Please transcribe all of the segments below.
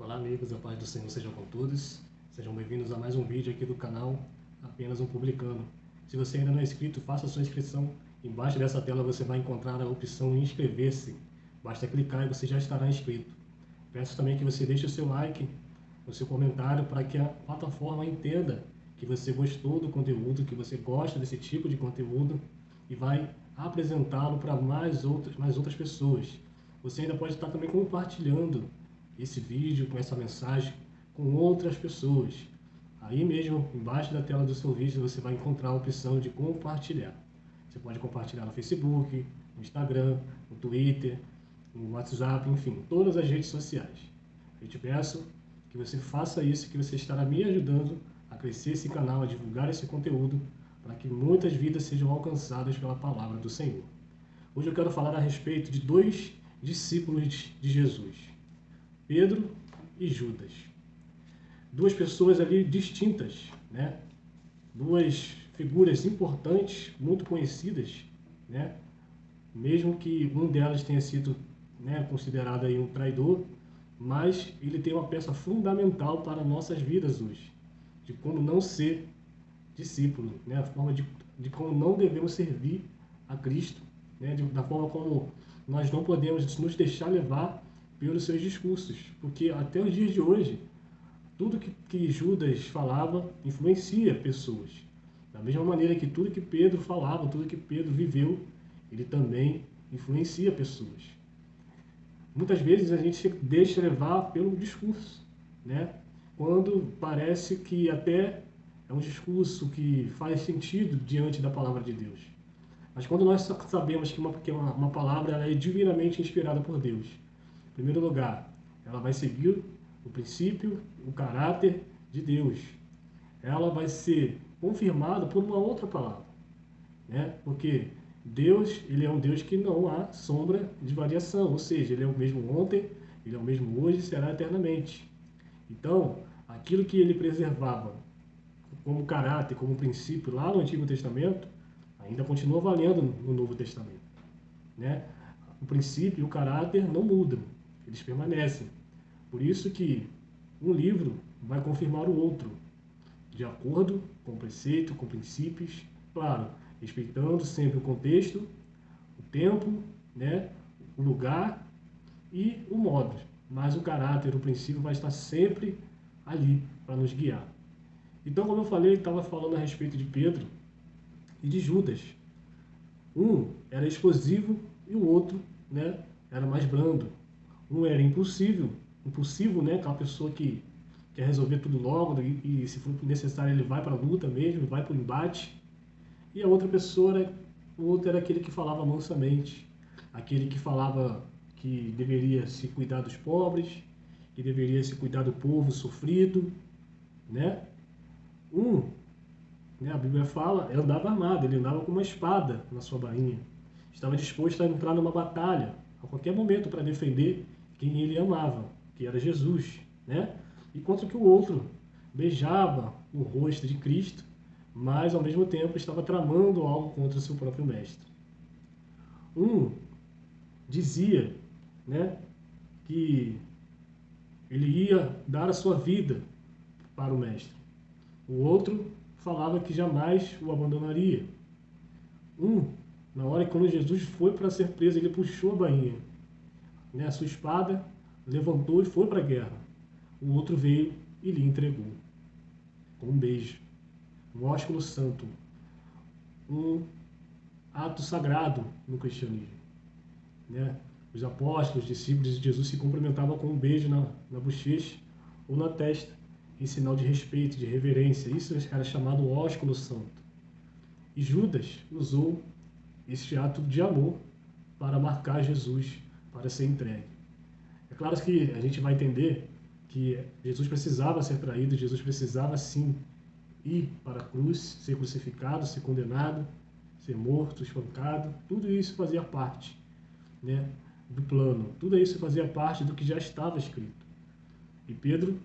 Olá amigos, a paz do Senhor seja com todos. Sejam bem-vindos a mais um vídeo aqui do canal Apenas um Publicano. Se você ainda não é inscrito, faça a sua inscrição. Embaixo dessa tela você vai encontrar a opção inscrever-se. Basta clicar e você já estará inscrito. Peço também que você deixe o seu like, o seu comentário, para que a plataforma entenda que você gostou do conteúdo, que você gosta desse tipo de conteúdo e vai apresentá-lo para mais outras pessoas. Você ainda pode estar também compartilhando esse vídeo com essa mensagem com outras pessoas. Aí mesmo, embaixo da tela do seu vídeo, você vai encontrar a opção de compartilhar. Você pode compartilhar no Facebook, no Instagram, no Twitter, no WhatsApp, enfim, todas as redes sociais. Eu te peço que você faça isso, que você estará me ajudando a crescer esse canal, a divulgar esse conteúdo, para que muitas vidas sejam alcançadas pela palavra do Senhor. Hoje eu quero falar a respeito de dois discípulos de Jesus, Pedro e Judas. Duas pessoas ali distintas, né? Duas figuras importantes, muito conhecidas, né? Mesmo que um delas tenha sido, né, considerado aí um traidor, mas ele tem uma peça fundamental para nossas vidas hoje, de como não ser discípulo, né? A forma de como não devemos servir a Cristo, né? Da forma como nós não podemos nos deixar levar pelos seus discursos, porque até os dias de hoje, tudo que Judas falava influencia pessoas. Da mesma maneira que tudo que Pedro falava, tudo que Pedro viveu, ele também influencia pessoas. Muitas vezes a gente se deixa levar pelo discurso, né? Quando parece que até é um discurso que faz sentido diante da palavra de Deus. Mas quando nós sabemos que uma palavra ela é divinamente inspirada por Deus, em primeiro lugar, ela vai seguir o princípio, o caráter de Deus. Ela vai ser confirmada por uma outra palavra, né? Porque Deus, ele é um Deus que não há sombra de variação, ou seja, ele é o mesmo ontem, ele é o mesmo hoje e será eternamente. Então, aquilo que ele preservava como caráter, como princípio lá no Antigo Testamento, ainda continua valendo no Novo Testamento, né? O princípio e o caráter não mudam, eles permanecem. Por isso que um livro vai confirmar o outro, de acordo com o preceito, com princípios, claro, respeitando sempre o contexto, o tempo, né, o lugar e o modo. Mas o caráter, o princípio vai estar sempre ali para nos guiar. Então, como eu falei, estava falando a respeito de Pedro e de Judas. Um era explosivo e o outro, né, era mais brando. Um era impulsivo, né, aquela pessoa que quer resolver tudo logo e se for necessário ele vai para a luta mesmo, vai para o embate. E a outra pessoa, o outro era aquele que falava mansamente, aquele que falava que deveria se cuidar dos pobres, que deveria se cuidar do povo sofrido, né? Né, a Bíblia fala, ele andava armado, ele andava com uma espada na sua bainha. Estava disposto a entrar numa batalha a qualquer momento para defender quem ele amava, que era Jesus, né? Enquanto que o outro beijava o rosto de Cristo, mas ao mesmo tempo estava tramando algo contra o seu próprio mestre. Um dizia, né, que ele ia dar a sua vida para o mestre. O outro falava que jamais o abandonaria. Na hora que quando Jesus foi para ser preso, ele puxou a bainha, né, a sua espada, levantou e foi para a guerra. O outro veio e lhe entregou com um beijo, um ósculo santo, um ato sagrado no cristianismo, né? Os apóstolos, os discípulos de Jesus se cumprimentavam com um beijo na bochecha ou na testa, em sinal de respeito, de reverência. Isso era chamado ósculo santo. E Judas usou esse ato de amor para marcar Jesus, para ser entregue. É claro que a gente vai entender que Jesus precisava ser traído, Jesus precisava sim ir para a cruz, ser crucificado, ser condenado, ser morto, espancado. Tudo isso fazia parte, né, do plano. Tudo isso fazia parte do que já estava escrito. E Pedro,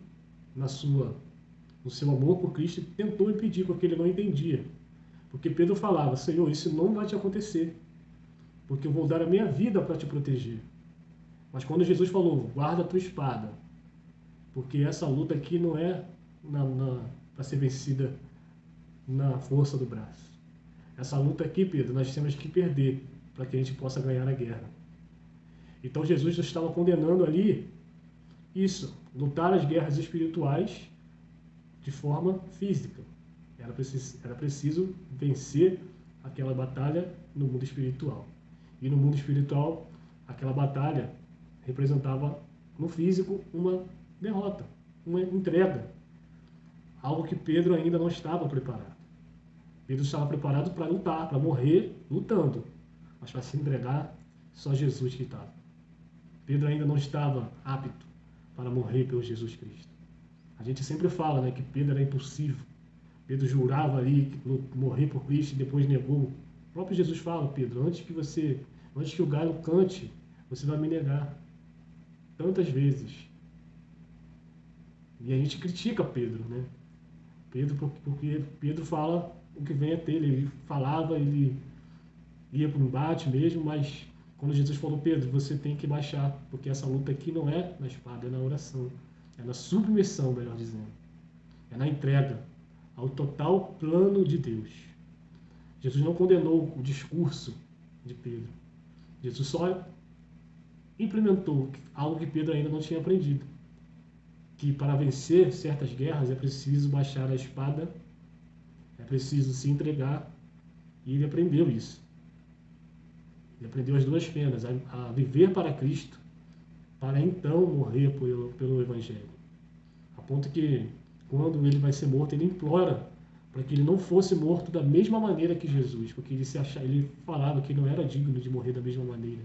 no seu amor por Cristo, tentou impedir, porque ele não entendia. Porque Pedro falava, Senhor, isso não vai te acontecer, porque eu vou dar a minha vida para te proteger. Mas quando Jesus falou, guarda a tua espada, Porque essa luta aqui não é para ser vencida na força do braço. Essa luta aqui, Pedro, nós temos que perder para que a gente possa ganhar a guerra. Então Jesus estava condenando ali isso, lutar as guerras espirituais de forma física. Era preciso vencer aquela batalha no mundo espiritual. E no mundo espiritual, aquela batalha representava no físico uma derrota, uma entrega. Algo que Pedro ainda não estava preparado. Pedro estava preparado para lutar, para morrer lutando. Mas para se entregar, só Jesus que estava. Pedro ainda não estava apto para morrer pelo Jesus Cristo. A gente sempre fala, né, que Pedro era impulsivo. Pedro jurava ali morrer por Cristo e depois negou. O próprio Jesus fala, Pedro, antes que o galo cante, você vai me negar. Tantas vezes. E a gente critica Pedro, né? Porque Pedro fala o que vem até ele. Ele falava, ele ia para o embate mesmo, mas quando Jesus falou, Pedro, você tem que baixar, porque essa luta aqui não é na espada, é na oração. É na submissão, melhor dizendo. É na entrega ao total plano de Deus. Jesus não condenou o discurso de Pedro. Jesus só implementou algo que Pedro ainda não tinha aprendido. Que para vencer certas guerras é preciso baixar a espada, é preciso se entregar, e ele aprendeu isso. Ele aprendeu as duas penas, a viver para Cristo, para então morrer pelo Evangelho. A ponto que, quando ele vai ser morto, ele implora para que ele não fosse morto da mesma maneira que Jesus, porque ele falava que não era digno de morrer da mesma maneira.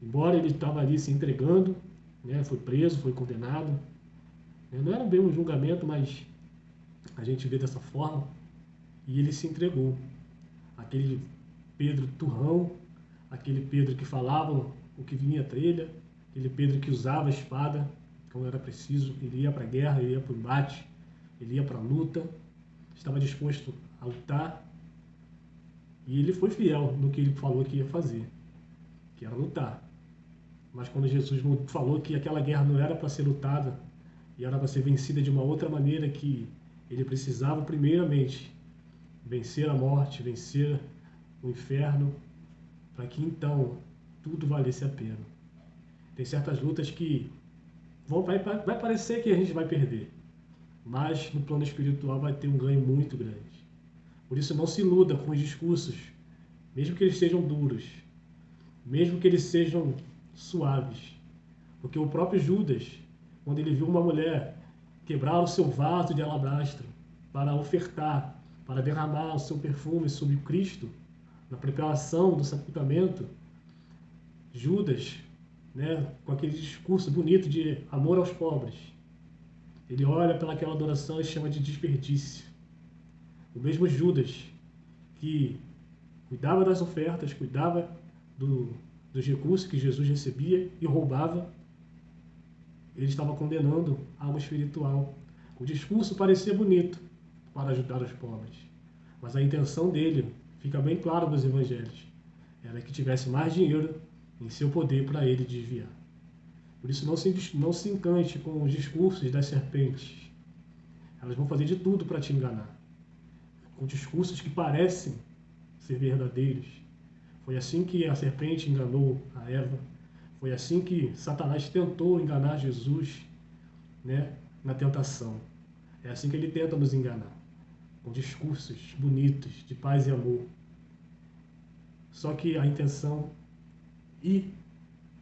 Embora ele estava ali se entregando, né, foi preso, foi condenado, né, não era bem um julgamento, mas a gente vê dessa forma, e ele se entregou. Aquele Pedro turrão, aquele Pedro que falava o que vinha à telha, aquele Pedro que usava a espada quando era preciso, ele ia para a guerra, ele ia para o embate, ele ia para a luta, estava disposto a lutar, e ele foi fiel no que ele falou que ia fazer, que era lutar. Mas quando Jesus falou que aquela guerra não era para ser lutada, e era para ser vencida de uma outra maneira, que ele precisava primeiramente vencer a morte, vencer o inferno, para que então tudo valesse a pena. Tem certas lutas que vai parecer que a gente vai perder, mas no plano espiritual vai ter um ganho muito grande. Por isso não se iluda com os discursos, mesmo que eles sejam duros, mesmo que eles sejam suaves. Porque o próprio Judas, quando ele viu uma mulher quebrar o seu vaso de alabastro para ofertar, para derramar o seu perfume sobre Cristo, na preparação do sepultamento, Judas, né, com aquele discurso bonito de amor aos pobres, ele olha pelaquela adoração e chama de desperdício. O mesmo Judas que cuidava das ofertas, cuidava dos recursos que Jesus recebia e roubava, ele estava condenando algo espiritual. O discurso parecia bonito para ajudar os pobres, mas a intenção dele, fica bem claro nos evangelhos, era que tivesse mais dinheiro em seu poder para ele desviar. Por isso não se encante com os discursos das serpentes. Elas vão fazer de tudo para te enganar, com discursos que parecem ser verdadeiros. Foi assim que a serpente enganou a Eva. Foi assim que Satanás tentou enganar Jesus, né, na tentação. É assim que ele tenta nos enganar, com discursos bonitos de paz e amor. Só que a intenção e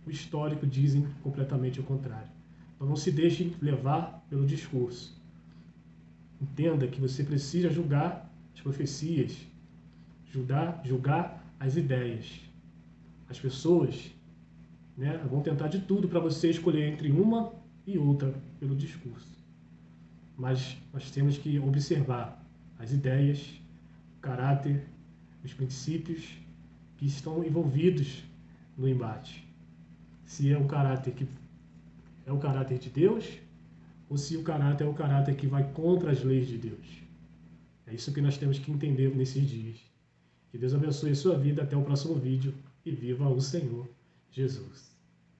o histórico dizem completamente o contrário. Então não se deixe levar pelo discurso. Entenda que você precisa julgar as profecias, julgar as ideias. As pessoas, né, vão tentar de tudo para você escolher entre uma e outra pelo discurso. Mas nós temos que observar as ideias, o caráter, os princípios que estão envolvidos no embate. Se é o caráter que é o caráter de Deus, ou se o caráter é o caráter que vai contra as leis de Deus. É isso que nós temos que entender nesses dias. Que Deus abençoe a sua vida. Até o próximo vídeo e viva o Senhor Jesus.